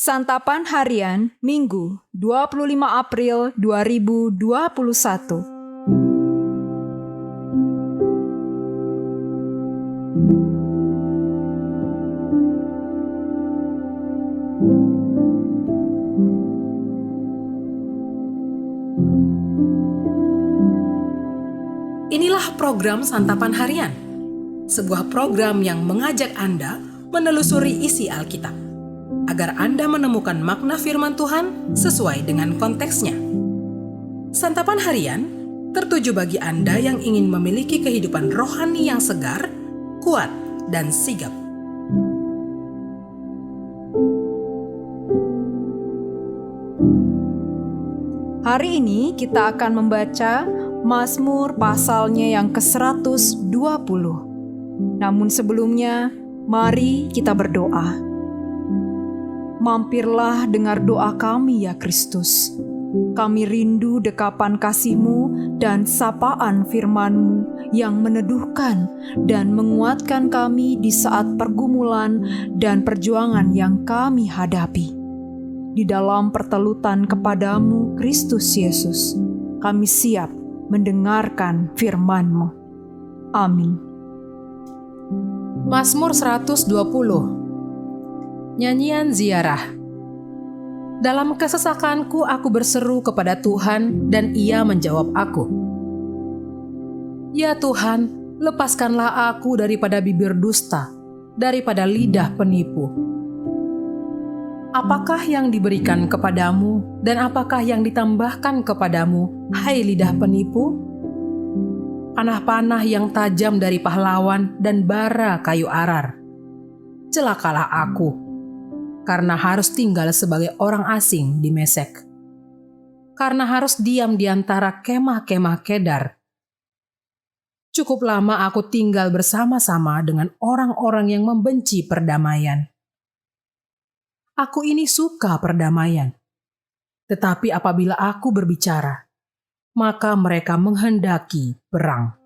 Santapan Harian Minggu 25 April 2021. Inilah program Santapan Harian, sebuah program yang mengajak Anda menelusuri isi Alkitab, agar Anda menemukan makna firman Tuhan sesuai dengan konteksnya. Santapan Harian tertuju bagi Anda yang ingin memiliki kehidupan rohani yang segar, kuat, dan sigap. Hari ini kita akan membaca Mazmur pasalnya yang ke-120. Namun sebelumnya, mari kita berdoa. Mampirlah dengar doa kami ya Kristus. Kami rindu dekapan kasih-Mu dan sapaan firman-Mu yang meneduhkan dan menguatkan kami di saat pergumulan dan perjuangan yang kami hadapi. Di dalam pertelutan kepadamu, Kristus Yesus, kami siap mendengarkan firman-Mu. Amin. Mazmur 120. Nyanyian ziarah. Dalam kesesakanku aku berseru kepada Tuhan dan Ia menjawab aku. Ya Tuhan, lepaskanlah aku daripada bibir dusta, daripada lidah penipu. Apakah yang diberikan kepadamu dan apakah yang ditambahkan kepadamu, hai lidah penipu? Panah-panah yang tajam dari pahlawan dan bara kayu arar. Celakalah aku, karena harus tinggal sebagai orang asing di Mesek. Karena harus diam di antara kemah-kemah Kedar. Cukup lama aku tinggal bersama-sama dengan orang-orang yang membenci perdamaian. Aku ini suka perdamaian. Tetapi apabila aku berbicara, maka mereka menghendaki perang.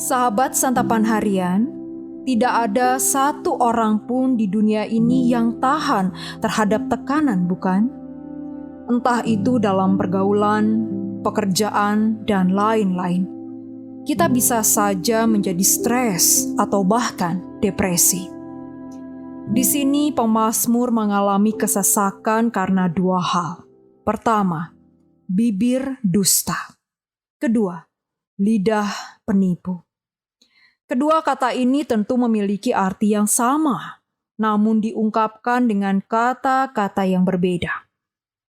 Sahabat Santapan Harian, tidak ada satu orang pun di dunia ini yang tahan terhadap tekanan, bukan? Entah itu dalam pergaulan, pekerjaan, dan lain-lain. Kita bisa saja menjadi stres atau bahkan depresi. Di sini pemazmur mengalami kesesakan karena dua hal. Pertama, bibir dusta. Kedua, lidah penipu. Kedua kata ini tentu memiliki arti yang sama, namun diungkapkan dengan kata-kata yang berbeda.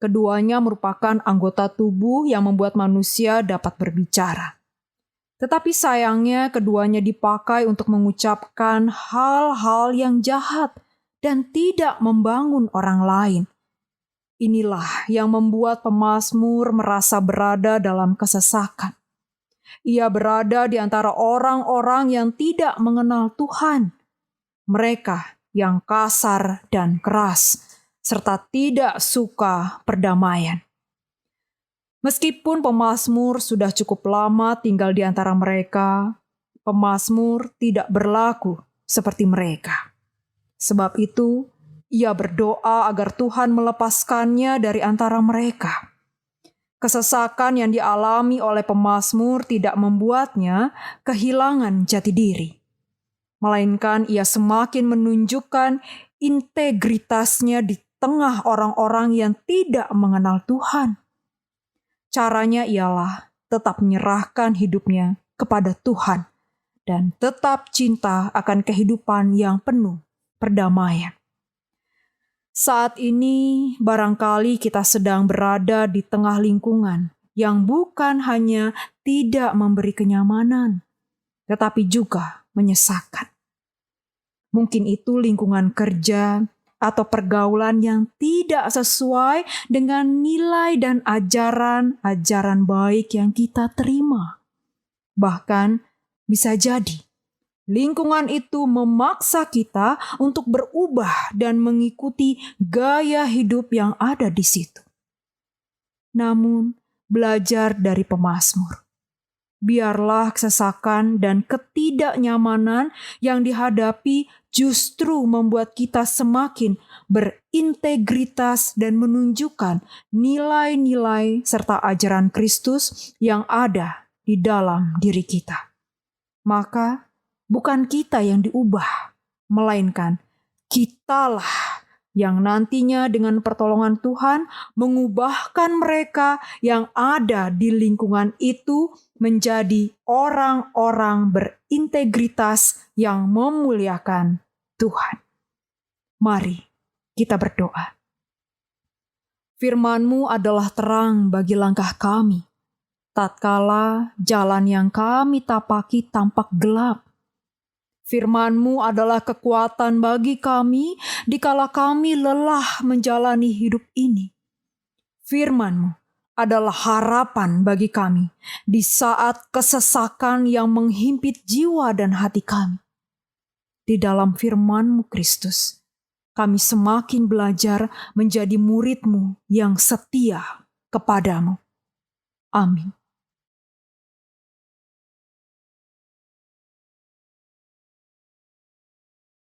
Keduanya merupakan anggota tubuh yang membuat manusia dapat berbicara. Tetapi sayangnya keduanya dipakai untuk mengucapkan hal-hal yang jahat dan tidak membangun orang lain. Inilah yang membuat pemazmur merasa berada dalam kesesakan. Ia berada di antara orang-orang yang tidak mengenal Tuhan. Mereka yang kasar dan keras, serta tidak suka perdamaian. Meskipun pemazmur sudah cukup lama tinggal di antara mereka, pemazmur tidak berlaku seperti mereka. Sebab itu, ia berdoa agar Tuhan melepaskannya dari antara mereka. Kesesakan yang dialami oleh pemazmur tidak membuatnya kehilangan jati diri. Melainkan ia semakin menunjukkan integritasnya di tengah orang-orang yang tidak mengenal Tuhan. Caranya ialah tetap menyerahkan hidupnya kepada Tuhan dan tetap cinta akan kehidupan yang penuh perdamaian. Saat ini barangkali kita sedang berada di tengah lingkungan yang bukan hanya tidak memberi kenyamanan, tetapi juga menyesakkan. Mungkin itu lingkungan kerja atau pergaulan yang tidak sesuai dengan nilai dan ajaran baik yang kita terima. Bahkan bisa jadi Lingkungan itu memaksa kita untuk berubah dan mengikuti gaya hidup yang ada di situ. Namun, belajar dari pemazmur. Biarlah kesesakan dan ketidaknyamanan yang dihadapi justru membuat kita semakin berintegritas dan menunjukkan nilai-nilai serta ajaran Kristus yang ada di dalam diri kita. Maka, bukan kita yang diubah, melainkan kitalah yang nantinya dengan pertolongan Tuhan mengubahkan mereka yang ada di lingkungan itu menjadi orang-orang berintegritas yang memuliakan Tuhan. Mari kita berdoa. Firman-Mu adalah terang bagi langkah kami, tatkala jalan yang kami tapaki tampak gelap. Firman-Mu adalah kekuatan bagi kami dikala kami lelah menjalani hidup ini. Firman-Mu adalah harapan bagi kami di saat kesesakan yang menghimpit jiwa dan hati kami. Di dalam firman-Mu Kristus, kami semakin belajar menjadi murid-Mu yang setia kepadamu. Amin.